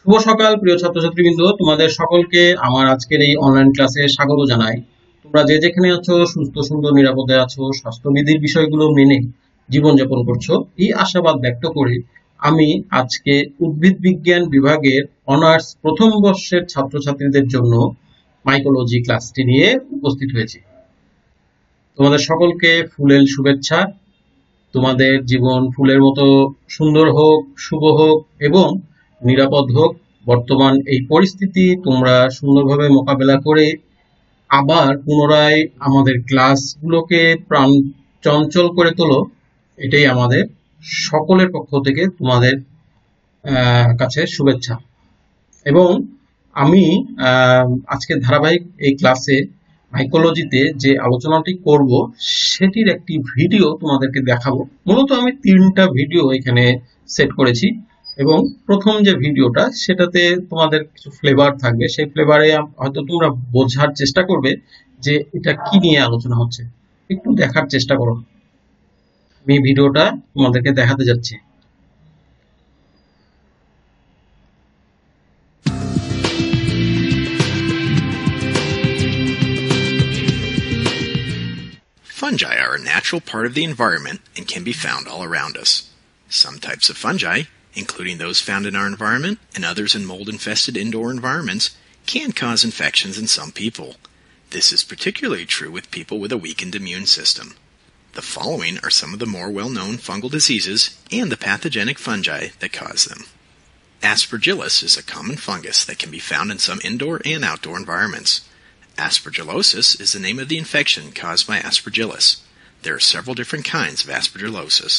শুভ সকাল প্রিয় ছাত্রছাত্রীবৃন্দ, তোমাদের সকলকে আমার আজকের এই অনলাইন ক্লাসে স্বাগত জানাই। তোমরা যে যেখানে আছো সুস্থ সুন্দর নিরাপদে আছো, স্বাস্থ্যবিধির বিষয়গুলো মেনে জীবনযাপন করছো, এই আশাবাদ ব্যক্ত করে আমি আজকে উদ্ভিদ বিজ্ঞান বিভাগের অনার্স প্রথম বর্ষের ছাত্রছাত্রীদের জন্য মাইকোলজি ক্লাসটি নিয়ে উপস্থিত হয়েছি। তোমাদের সকলকে ফুলেল শুভেচ্ছা। তোমাদের জীবন ফুলের মতো সুন্দর হোক, শুভ হোক এবং নিরাপদ হোক। বর্তমান এই পরিস্থিতি তোমরা সুন্দরভাবে মোকাবেলা করে আবার পুনরায় আমাদের ক্লাসগুলোকে প্রাণ চঞ্চল করে তোলো, এটাই আমাদের সকলের পক্ষ থেকে তোমাদের কাছে শুভেচ্ছা। এবং আমি আজকের ধারাবাহিক এই ক্লাসে মাইকোলজিতে যে আলোচনাটি করব সেটির একটি ভিডিও তোমাদেরকে দেখাবো। মূলত আমি 3টা ভিডিও এখানে সেট করেছি এবং প্রথম যে ভিডিওটা সেটাতে তোমাদের কিছু ফ্লেভার থাকবে, সেই ফ্লেভারে হয়তো তোমরা বোঝার চেষ্টা করবে যে এটা কি নিয়ে আলোচনা হচ্ছে। একটু দেখার চেষ্টা করো, আমি ভিডিওটা তোমাদেরকে দেখাতে যাচ্ছি। Fungi are a natural part of the environment and can be found all around us. Some types of fungi, including those found in our environment and others in mold-infested indoor environments, can cause infections in some people. This is particularly true with people with a weakened immune system. The following are some of the more well-known fungal diseases and the pathogenic fungi that cause them. Aspergillus is a common fungus that can be found in some indoor and outdoor environments. Aspergillosis is the name of the infection caused by Aspergillus. There are several different kinds of Aspergillosis.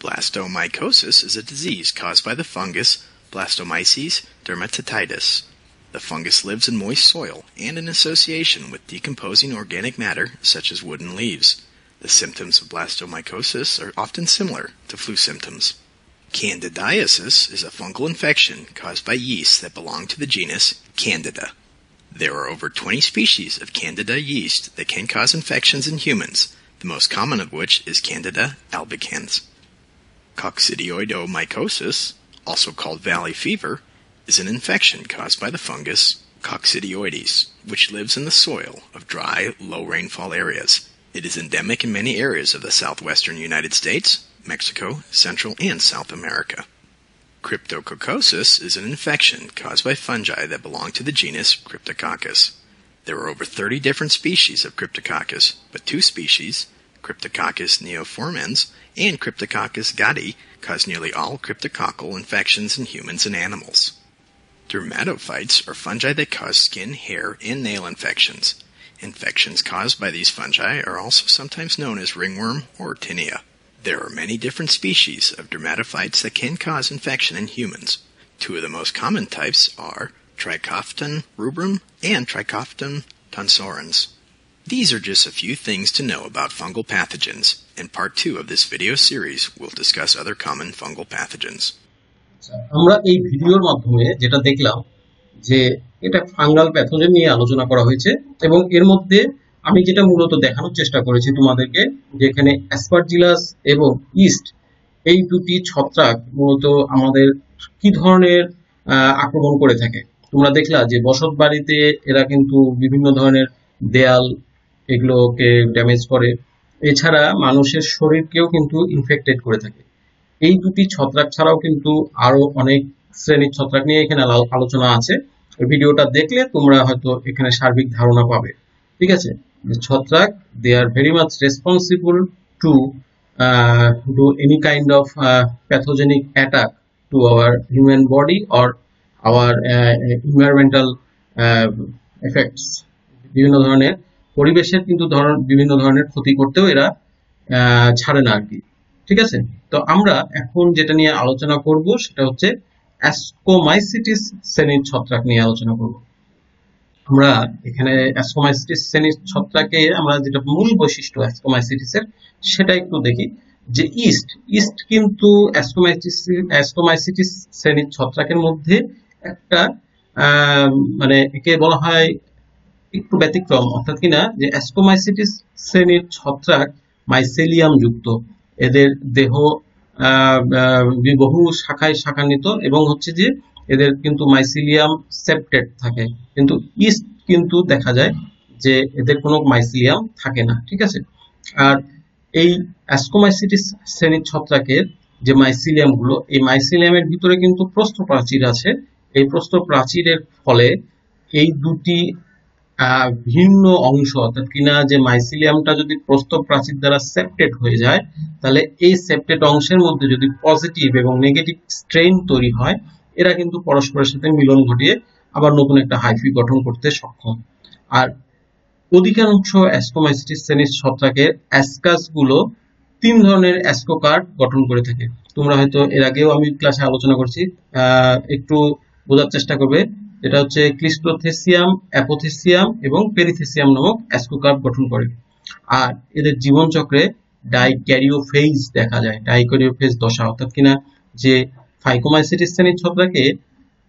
Blastomycosis is a disease caused by the fungus Blastomyces dermatitis. The fungus lives in moist soil and in association with decomposing organic matter such as wood and leaves. The symptoms of blastomycosis are often similar to flu symptoms. Candidiasis is a fungal infection caused by yeasts that belong to the genus Candida. There are over 20 species of Candida yeast that can cause infections in humans, the most common of which is Candida albicans. Coccidioidomycosis, also called valley fever, is an infection caused by the fungus Coccidioides, which lives in the soil of dry, low-rainfall areas. It is endemic in many areas of the southwestern United States, Mexico, Central, and South America. Cryptococcosis is an infection caused by fungi that belong to the genus Cryptococcus. There are over 30 different species of Cryptococcus, but 2 species, Cryptococcus neoformans and Cryptococcus gatti, cause nearly all cryptococcal infections in humans and animals. Dermatophytes are fungi that cause skin, hair, and nail infections. Infections caused by these fungi are also sometimes known as ringworm or tinea. There are many different species of dermatophytes that can cause infection in humans. 2 of the most common types are Trichopton rubrum and Trichopton tonsorens. These are just a few things to know about fungal pathogens, and part 2 of this video series will discuss other common fungal pathogens. আমরা এই ভিডিওর মাধ্যমে যেটা দেখলাম যে এটা fungal pathogen নিয়ে আলোচনা করা হয়েছে এবং এর মধ্যে আমি যেটা মূলত দেখানোর চেষ্টা করেছি তোমাদেরকে, যে এখানে অ্যাসপারজিলাস এবং ইস্ট এই দুটি ছত্রাক মূলত আমাদের কি ধরনের আক্রমণ করে থাকে। তোমরা দেখলা যে বসত বাড়িতে এরা কিন্তু বিভিন্ন ধরনের দেয়াল এগুলোকে ড্যামেজ করে, এছাড়া মানুষের শরীরকেও কিন্তু ইনফেক্টেড করে থাকে। এই দুটি ছত্রাক ছাড়াও কিন্তু আরো অনেক শ্রেণীর ছত্রাক নিয়ে এখানে আলোচনা আছে। ভিডিওটা দেখলে তোমরা হয়তো এখানে সার্বিক ধারণা পাবে। ঠিক আছে, ছত্রাক they are very much responsible to do any kind of pathogenic attack to our human body or our environmental effects. বিভিন্ন ধরনের পরিবেশের কিন্তু বিভিন্ন ধরনের ক্ষতি করতেও এরা ছাড়ে না আর কি। ঠিক আছে, তো আমরা এখন যেটা নিয়ে আলোচনা করব সেটা হচ্ছে অ্যাস্কোমাইসিটিস শ্রেণীর ছত্রাক নিয়ে আলোচনা করব। আমরা এখানে অ্যাস্কোমাইসিটিস শ্রেণীর ছত্রাকে আমরা যেটা মূল বৈশিষ্ট্য অ্যাস্কোমাইসিটিসের সেটা একটু দেখি। যে ইস্ট কিন্তু অ্যাস্কোমাইসিটিস শ্রেণীর ছত্রাকের মধ্যে একটা মানে একে বলা হয় একটু ব্যতিক্রম, অর্থাৎ কিনা যে অ্যাস্কোমাইসিটিস শ্রেণীর ছত্রাক মাইসেলিয়াম যুক্ত, এদের দেহ বহু শাখায় শাখান্বিত এবং হচ্ছে যে এদের কিন্তু মাইসিলিয়াম সেপ্টেট থাকে, কিন্তু ইস্ট কিন্তু দেখা যায় যে এদের কোনো মাইসিলিয়াম থাকে না, ঠিক আছে। আর এই অ্যাস্কোমাইসিটিস শ্রেণীর ছত্রাকের যে মাইসিলিয়াম গুলো, এই মাইসিলিয়ামের ভিতরে কিন্তু প্রস্থপ্রাচীর আছে। এই প্রস্থপ্রাচীরের ফলে এই দুটি ভিন্ন অংশ, অর্থাৎ কিনা যে মাইসিলিয়ামটা যদি প্রস্থপ্রাচীর দ্বারা সেপ্টেট হয়ে যায়, তাহলে এই সেপ্টেট অংশের মধ্যে যদি পজিটিভ এবং নেগেটিভ স্ট্রেন তৈরি হয়, এরা কিন্তু পরস্পরের সাথে মিলন ঘটিয়ে আবার নতুন একটা হাইফি গঠন করতে সক্ষম। আর অধিকাংশ অ্যাস্কোমাইসিটিস শ্রেণীর ছত্রাকের অ্যাসকাস গুলো 3 ধরনের অ্যাস্কোকার্ড গঠন করে থাকে। তোমরা হয়তো এর আগেও আমি ক্লাসে আলোচনা করছি, একটু বোঝার চেষ্টা করবে। এটা হচ্ছে ক্লিস্টোথেসিয়াম, অ্যাপোথেসিয়াম এবং পেরিথেসিয়াম নামক অ্যাস্কোকার্ড গঠন করে। আর এদের জীবনচক্রে ডাইক্যারিওফেজ দেখা যায়, ডাইক্যারিওফেজ দশা, অর্থাৎ কিনা যে ফাইকোমাইসিটিস শ্রেণীর ছত্রাকে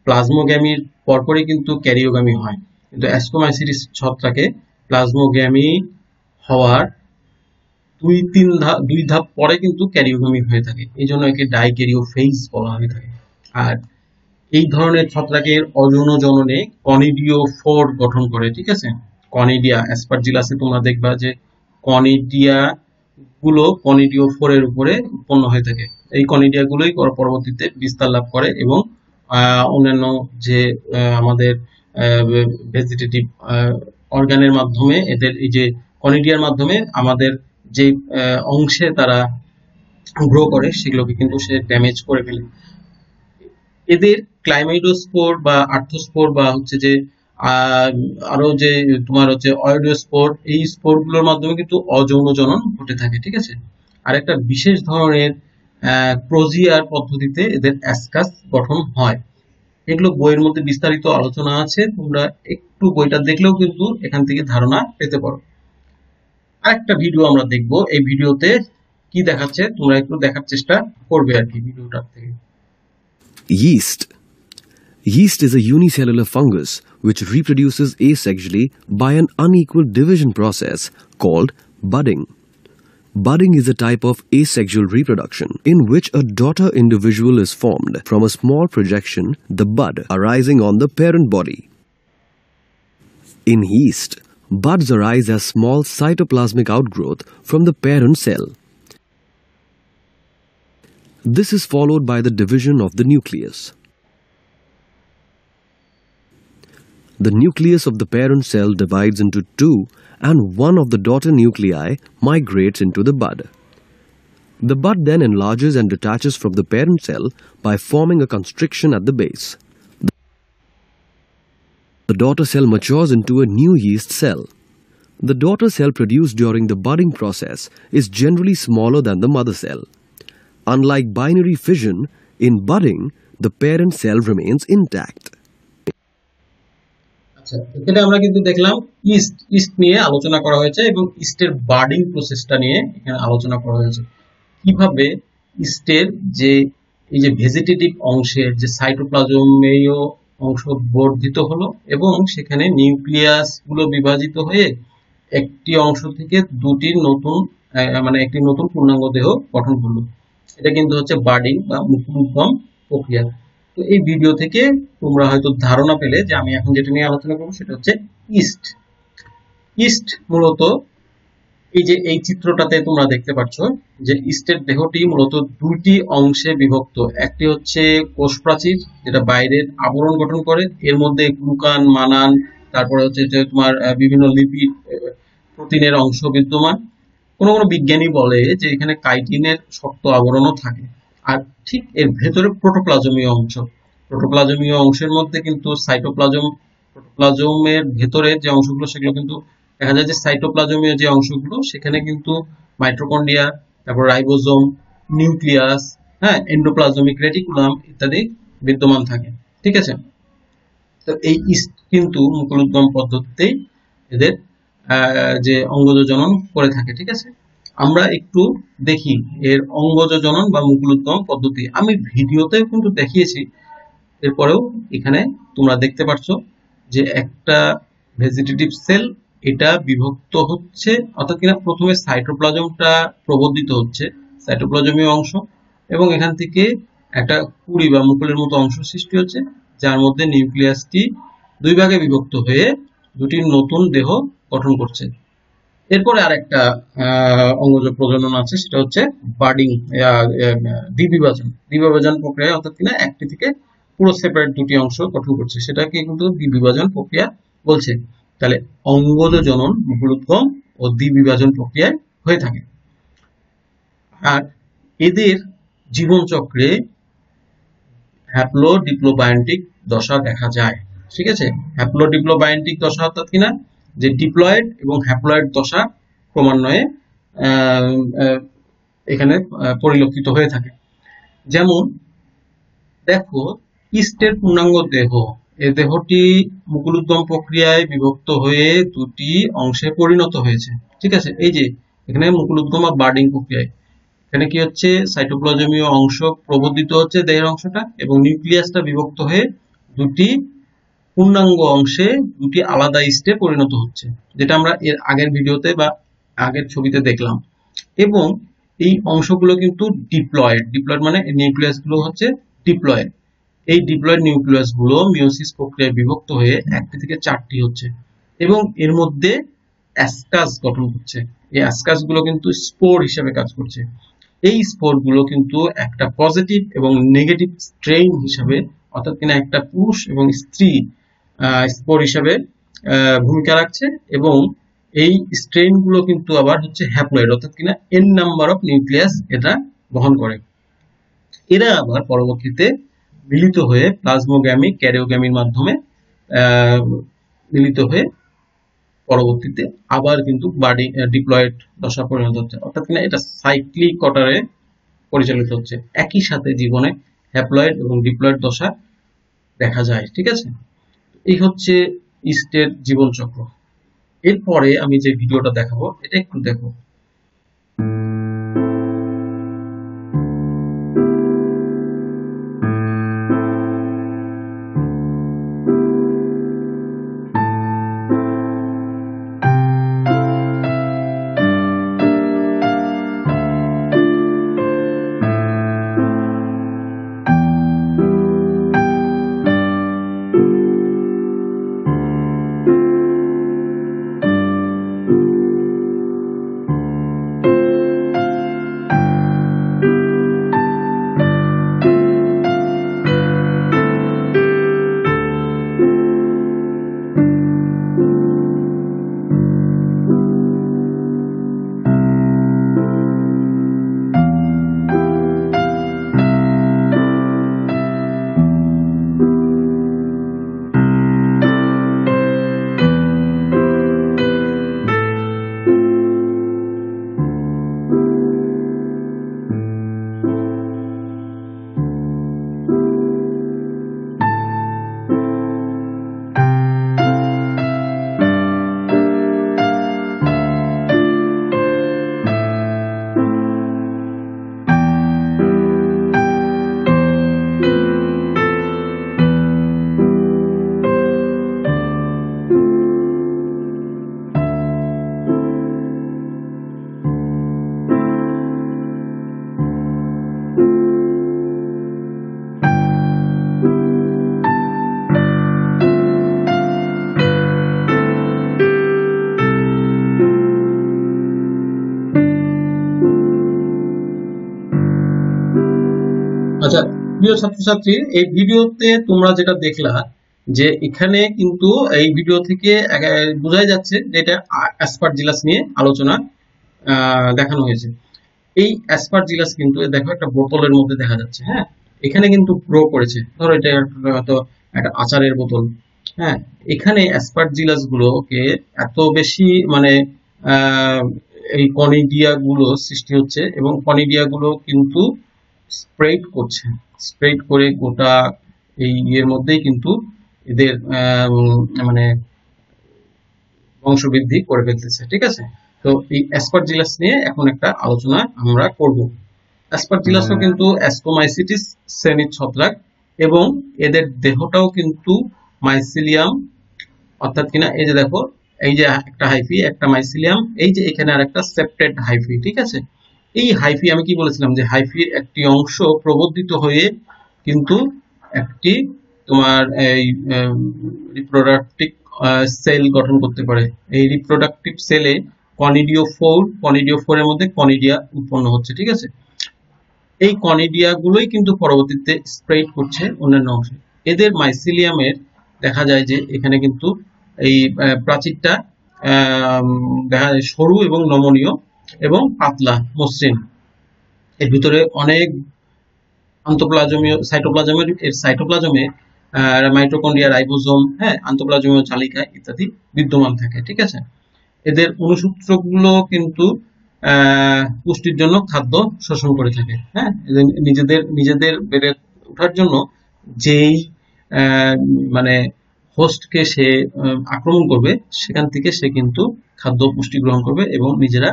প্লাজমোগ্যামির পরপরই কিন্তু ক্যারিওগামি হয়, কিন্তু অ্যাস্কোমাইসিটিস ছত্রাকে প্লাজমোগ্যামি হওয়ার দুই ধাপ পরে কিন্তু ক্যারিওগামি হয়ে থাকে, এই জন্য একে ডাইক্যারিওফেজ বলা হয়ে থাকে। আর এই ধরনের ছত্রাকের অযৌন জননে কনিডিওফোর গঠন করে, ঠিক আছে। কনিডিয়া অ্যাসপারজিলাসে তোমরা দেখবা যে কনিডিয়া গুলো কনিডিওফোরের উপরে উৎপন্ন হয়ে থাকে। এই কনিডিয়া গুলোই পরবর্তীতে বিস্তার লাভ করে এবং অন্যান্য যে আমাদের ভেজিটেটিভ অর্গানের মাধ্যমে, এদের এই যে কনিডিয়ার মাধ্যমে আমাদের যে অংশে তারা গ্রো করে সেগুলোকে কিন্তু সে ড্যামেজ করে ফেলে। এদের ক্লাইমাইডোস্পোর বা আর্থোস্পোর বা হচ্ছে যে আরো যে তোমার হচ্ছে অয়েডোস্পোর, এই স্পোর গুলোর মাধ্যমে কিন্তু অযৌন জনন ঘটে থাকে, ঠিক আছে। আর একটা বিশেষ ধরনের প্রোজিয়ার পদ্ধতিতে এদের অ্যাসকাস গঠন হয়। এগুলো বইয়ের মধ্যে বিস্তারিত আলোচনা আছে, তোমরা একটু বইটা দেখলেও কিন্তু এখান থেকে ধারণা পেতে পারো। আরেকটা ভিডিও আমরা দেখব, এই ভিডিওতে কি দেখাচ্ছে তোমরা একটু দেখার চেষ্টা করবে আর কি ভিডিওটা থেকে। Yeast. Yeast is a unicellular fungus which reproduces asexually by an unequal division process called budding. Budding is a type of asexual reproduction in which a daughter individual is formed from a small projection, the bud, arising on the parent body. In yeast, buds arise as small cytoplasmic outgrowth from the parent cell. This is followed by the division of the nucleus. The nucleus of the parent cell divides into two, and one of the daughter nuclei migrates into the bud. The bud then enlarges and detaches from the parent cell by forming a constriction at the base. The daughter cell matures into a new yeast cell. The daughter cell produced during the budding process is generally smaller than the mother cell. Unlike binary fission, in budding, the parent cell remains intact. আচ্ছা, এখানে আমরা কিন্তু দেখলাম east নিয়ে আলোচনা করা হয়েছে এবং ইস্টের বার্ডিং প্রসেসটা নিয়ে এখানে আলোচনা করা হয়েছে। কিভাবে ইস্টের যে এই যে ভেজিটেটিভ অংশের যে সাইটোপ্লাজমীয় অংশ বর্ধিত হলো এবং সেখানে নিউক্লিয়াস গুলো বিভাজিত হয়ে একটি অংশ থেকে দুটি নতুন একটি নতুন পূর্ণাঙ্গ দেহ গঠন করলো। এটা কিন্তু হচ্ছে বার্ডিং বা মুকুলোদ্গম প্রক্রিয়া। তো এই ভিডিও থেকে তোমরা হয়তো ধারণা পেলে যে আমি এখন যেটা নিয়ে আলোচনা করবো সেটা হচ্ছে ইস্ট। ইস্ট মূলত এই যে এই চিত্রটাতে তোমরা দেখতে পাচ্ছ যে ইস্টের দেহটি মূলত দুটি অংশে বিভক্ত। একটি হচ্ছে কোষ প্রাচীর, যেটা বাইরের আবরণ গঠন করে, এর মধ্যে গ্লুকান, মানান, তারপরে হচ্ছে যে তোমার বিভিন্ন লিপিড, প্রোটিনের অংশ বিদ্যমান। কোনো কোনো বিজ্ঞানী বলে যে এখানে কাইটিনের শক্ত আবরণও থাকে। আর ঠিক এর ভেতরে প্রোটোপ্লাজমীয় অংশ, প্রোটোপ্লাজমীয় অংশের মধ্যে কিন্তু প্রোটোপ্লাজমের ভেতরে যে অংশগুলো সেগুলো কিন্তু দেখা যায় যে সাইটোপ্লাজমীয় যে অংশগুলো সেখানে কিন্তু মাইটোকন্ড্রিয়া, তারপর রাইবোজোম, নিউক্লিয়াস, এন্ডোপ্লাজমিক রেটিকুলাম ইত্যাদি বিদ্যমান থাকে, ঠিক আছে। তো এই ইস্ট কিন্তু মুকুলোদ্গম পদ্ধতিতেই এদের যে অঙ্গজ জনন করে থাকে, ঠিক আছে। আমরা একটু দেখি এর অঙ্গজ জনন বা মুকুলোদ্গম পদ্ধতি। আমি ভিডিওতে কিন্তু দেখিয়েছি, এরপরেও এখানে তোমরা দেখতে পাচ্ছ যে একটা ভেজিটেটিভ সেল এটা বিভক্ত হচ্ছে, অর্থাৎ কিনা প্রথমে সাইটোপ্লাজমটা প্রবর্ধিত হচ্ছে, সাইটোপ্লাজমীয় অংশ, এবং এখান থেকে একটা কুড়ি বা মুকুলের মতো অংশ সৃষ্টি হচ্ছে, যার মধ্যে নিউক্লিয়াসটি দুই ভাগে বিভক্ত হয়ে দুটি নতুন দেহ গঠন করছে। এরপরে আরেকটা অঙ্গজ প্রজনন আছে, সেটা হচ্ছে বার্ডিং, দ্বিবিভাজন প্রক্রিয়া, অর্থাৎ কিনা একটি থেকে পুরো সেপারেট দুটি অংশ গঠন করছে, সেটাকে কিন্তু দ্বিবিভাজন প্রক্রিয়া বলছে। তাহলে অঙ্গজ জনন মুকুলোদ্গম ও দ্বিবিভাজন প্রক্রিয়ায় হয়ে থাকে। আর এদের জীবন চক্রে হ্যাপ্লোডিপ্লোবায়োন্টিক দশা দেখা যায়। ঠিক আছে, হ্যাপ্লোডিপ্লোবায়োন্টিক দশা অর্থাৎ কিনা যে ডিপ্লয়েড এবং হ্যাপ্লয়েড দশা ক্রমান্বয়ে এখানে পরিলক্ষিত হয়ে থাকে। যেমন দেখো, ইস্টের পূর্ণাঙ্গ দেহ, এই দেহটি মুকুলোদ্গম প্রক্রিয়ায় বিভক্ত হয়ে দুটি অংশে পরিণত হয়েছে। ঠিক আছে, এই যে এখানে মুকুলোদ্গম বা বার্ডিং প্রক্রিয়ায় এখানে কি হচ্ছে, সাইটোপ্লাজমীয় অংশ প্রবর্ধিত হচ্ছে দেহের অংশটা, এবং নিউক্লিয়াসটা বিভক্ত হয়ে দুটি পূর্ণাঙ্গ অংশে দুটি আলাদা ইস্টে পরিণত হচ্ছে, যেটা আমরা এর আগের ভিডিওতে বা আগের ছবিতে দেখলাম। এবং এই অংশগুলো কিন্তু ডিপ্লয়েড মানে নিউক্লিয়াস গুলো হচ্ছে ডিপ্লয়েড। এই ডিপ্লয়েড নিউক্লিয়াস গুলো মিওসিস প্রক্রিয়ায় বিভক্ত হয়ে একটি থেকে চারটি হচ্ছে, এবং এর মধ্যে অ্যাসকাস গঠন করছে। এই অ্যাসকাস গুলো কিন্তু স্পোর হিসেবে কাজ করছে। এই স্পোর গুলো কিন্তু একটা পজিটিভ এবং নেগেটিভ স্ট্রেইন হিসাবে, অর্থাৎ কিনা একটা পুরুষ এবং স্ত্রী স্পোর হিসাবে ভূমিকা রাখছে, এবং এই স্ট্রেইন গুলো কিন্তু আবার হচ্ছে হ্যাপ্লয়েড, অর্থাৎ কিনা এন নাম্বার অফ নিউক্লিয়াস এটা বহন করে। এরা আবার পরবর্তীতে মিলিত হয়ে প্লাজমোগ্যামি, ক্যারিওগ্যামির মাধ্যমে মিলিত হয়ে পরবর্তীতে আবার কিন্তু ডিপ্লয়েড দশা পরিণত হচ্ছে, অর্থাৎ কিনা এটা সাইক্লিক অর্ডারে পরিচালিত হচ্ছে। একই সাথে জীবনে হ্যাপ্লয়েড এবং ডিপ্লয়েড দশা দেখা যায়। ঠিক আছে, এই হচ্ছে ইস্টের জীবন চক্র। এরপরে আমি যে ভিডিওটা দেখাবো এটা একটু দেখো। আচ্ছা প্রিয় ছাত্রছাত্রী, এই ভিডিওতে তোমরা যেটা দেখলা যে এখানে কিন্তু এই ভিডিও থেকে বোঝাই যাচ্ছে যে এটা অ্যাসপারজিলাস নিয়ে আলোচনা দেখানো হয়েছে। এই অ্যাসপারজিলাস কিন্তু দেখো একটা বোতলের মধ্যে দেখা যাচ্ছে। হ্যাঁ, এখানে কিন্তু গ্রো করেছে, ধরো এটা হয়তো একটা আচারের বোতল। হ্যাঁ, এখানে অ্যাসপারজিলাস গুলোকে এত বেশি মানে এই কনিডিয়া গুলো সৃষ্টি হচ্ছে, এবং কনিডিয়া গুলো কিন্তু স্প্রেড করছে, স্প্রেড করে গোটা এই ইয়ের মধ্যেই কিন্তু এদের মানে বংশবৃদ্ধি করে ফেলতেছে। ঠিক আছে, তো এই অ্যাসপারজিলাস নিয়ে এখন একটা আলোচনা আমরা করব। অ্যাসপারজিলাসও কিন্তু অ্যাস্কোমাইসিটিস শ্রেণীর ছত্রাক, এবং এদের দেহটাও কিন্তু মাইসিলিয়াম, অর্থাৎ কিনা এই যে দেখো, এই যে একটা হাইফি, একটা মাইসিলিয়াম, এই যে এখানে আর একটা সেপ্টেড হাইফি। ঠিক আছে, এই হাইফি আমি কি বলেছিলাম যে হাইফির একটি অংশ প্রবর্ধিত হয়ে কিন্তু একটি তোমার এই রিপ্রোডাক্টিভ সেল গঠন করতে পারে। এই রিপ্রোডাক্টিভ সেলে কনিডিওফোর এর মধ্যে কনিডিয়া উৎপন্ন হচ্ছে, ঠিক আছে। এই কনিডিয়া গুলোই কিন্তু পরবর্তীতে স্প্রেড করছে অন্যান্য অংশে। এদের মাইসিলিয়ামের দেখা যায় যে এখানে কিন্তু এই প্রাচীরটা দেখা যায় সরু এবং নমনীয় এবং পাতলা মসৃণ। এর ভিতরে অনেক আন্তঃপ্লাজমীয় সাইটোপ্লাজমে মাইটোকন্ড্রিয়া, রাইবোজোম, হ্যাঁ, আন্তঃপ্লাজমীয় জালিকা ইত্যাদি বিদ্যমান থাকে, ঠিক আছে। এদের অনুসূত্রগুলো কিন্তু পুষ্টির জন্য খাদ্য শোষণ করে থাকে, হ্যাঁ, নিজেদের বেড়ে ওঠার জন্য যেই মানে হোস্টকে সে আক্রমণ করবে সেখান থেকে সে কিন্তু খাদ্য পুষ্টি গ্রহণ করবে এবং নিজেরা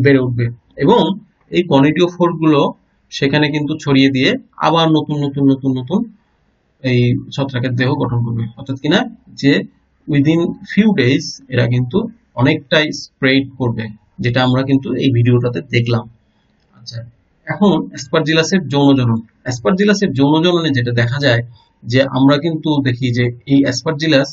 বেড়ে উঠবে। এবং এই কনিডিওফোর গুলো সেখানে কিন্তু ছড়িয়ে দিয়ে আবার নতুন নতুন নতুন নতুন এই ছত্রাকের দেহ গঠন করবে, অর্থাৎ কিনা যে উইদিন ফিউ ডেজ এরা কিন্তু অনেকটাই স্প্রেড করবে, যেটা আমরা কিন্তু এই ভিডিওটাতে দেখলাম। আচ্ছা, এখন অ্যাসপারজিলাসের যৌনজনন। অ্যাসপারজিলাসের যৌনজননে যেটা দেখা যায় যে আমরা কিন্তু দেখি যে এই অ্যাসপারজিলাস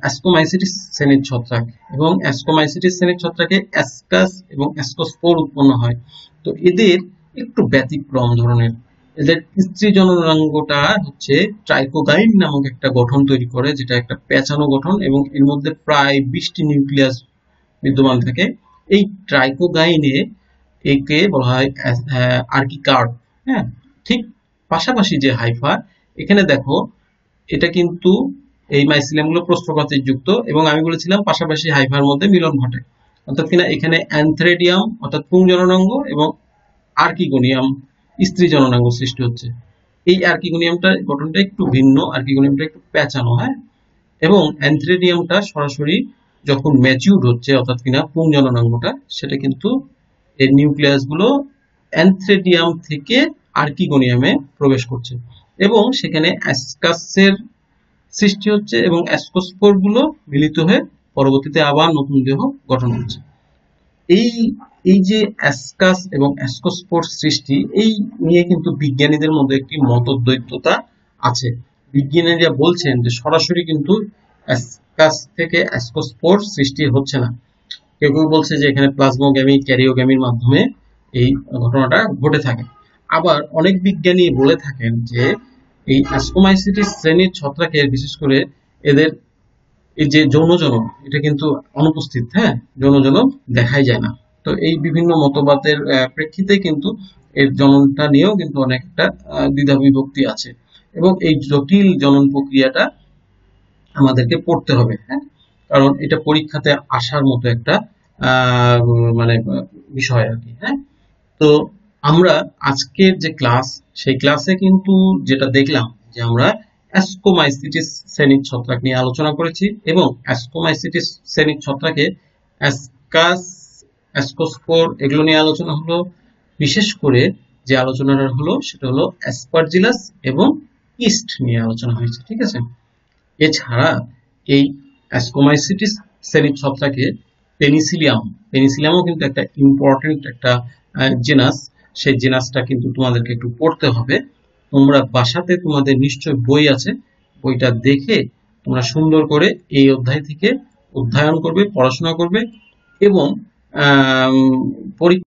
অ্যাসকোমাইসিটিস শ্রেণীর ছত্রাক, এবং অ্যাসকোমাইসিটিস শ্রেণীর ছত্রাকে অ্যাসকাস এবং অ্যাসকোস্পোর উৎপন্ন হয়। তো এদের একটু ব্যতিক্রম ধরনের, এদের স্ত্রী জননাঙ্গটা হচ্ছে ট্রাইকোগাইন নামক একটা গঠন তৈরি করে, যেটা একটা পেঁচানো গঠন এবং এর মধ্যে প্রায় 20টি নিউক্লিয়াস বিদ্যমান থাকে। এই ট্রাইকোগাইনে একে বলা হয় আর্কিকার্ড, হ্যাঁ। ঠিক পাশাপাশি যে হাইফা, এখানে দেখো এটা কিন্তু এই মাইসিলিয়াম গুলো প্রস্থপ্রাচীর যুক্ত, এবং আমি বলেছিলাম পাশাপাশি হাইফার মধ্যে মিলন ঘটে, অর্থাৎ কিনা এখানে অ্যানথ্রেডিয়াম অর্থাৎ পুং জননাঙ্গ এবং আর্কিগোনিয়াম স্ত্রী জননাঙ্গ সৃষ্টি হচ্ছে। এই আর্কিগোনিয়ামটা গঠনটা একটু ভিন্ন, আর্কিগোনিয়ামটা একটু পেঁচানো, হ্যাঁ। এবং অ্যানথ্রেডিয়ামটা সরাসরি যখন ম্যাচিউর হচ্ছে, অর্থাৎ কিনা পুং জননাঙ্গটা, সেটা কিন্তু এর নিউক্লিয়াস গুলো অ্যানথ্রেডিয়াম থেকে আর্কিগোনিয়ামে প্রবেশ করছে এবং সেখানে অ্যাসকাসের সৃষ্টি হচ্ছে এবং অ্যাসকোস্পোর গুলো মিলিত হয়ে পরবর্তীতে আবার নতুন দেহ গঠন হচ্ছে। এই যে অ্যাসকাস এবং অ্যাসকোস্পোর সৃষ্টি, এই নিয়ে কিন্তু বিজ্ঞানীদের মধ্যে একটি মতদ্বৈততা আছে। বিজ্ঞানীরা বলছেন যে সরাসরি কিন্তু অ্যাসকাস থেকে অ্যাসকোস্পোর সৃষ্টি হচ্ছে না। কেউ কেউ বলছে যে এখানে প্লাজমোগ্যামি, ক্যারিওগ্যামির মাধ্যমে এই ঘটনাটা ঘটে থাকে। আবার অনেক বিজ্ঞানী বলে থাকেন যে এই অ্যাসকোমাইসিটিস শ্রেণীর ছত্রাকের বিশেষ করে এদের এই যে যৌনজনন, এটা কিন্তু অনুপস্থিত, হ্যাঁ, যৌনজনন দেখাই যায় না। তো এই বিভিন্ন মতবাদের প্রেক্ষিতে কিন্তু এর জননটা নিয়েও কিন্তু অনেক একটা দ্বিধা বিভক্তি আছে, এবং এই জটিল জনন প্রক্রিয়াটা আমাদেরকে পড়তে হবে, হ্যাঁ, কারণ এটা পরীক্ষাতে আসার মতো একটা মানে বিষয় আর কি, হ্যাঁ। তো আমরা আজকের যে ক্লাস, সেই ক্লাসে কিন্তু যেটা দেখলাম যে আমরা অ্যাসকোমাইসিটিস শ্রেণীর ছত্রাক নিয়ে আলোচনা করেছি, এবং অ্যাসকোমাইসিটিস শ্রেণীর ছত্রাকে অ্যাসকাস, অ্যাসকোস্পোর এগুলো নিয়ে আলোচনা হলো। বিশেষ করে যে আলোচনাটা হলো সেটা হলো অ্যাসপারজিলাস এবং ইস্ট নিয়ে আলোচনা হয়েছে, ঠিক আছে। এছাড়া এই অ্যাসকোমাইসিটিস শ্রেণীর ছত্রাকে পেনিসিলিয়ামও কিন্তু একটা ইম্পর্টেন্ট একটা জেনাস। সেই জেনাসটা কিন্তু তোমাদেরকে একটু পড়তে হবে। তোমরা বাসাতে তোমাদের নিশ্চয় বই আছে, বইটা দেখে তোমরা সুন্দর করে এই অধ্যায় থেকে অধ্যয়ন করবে, পড়াশোনা করবে এবং পরীক্ষা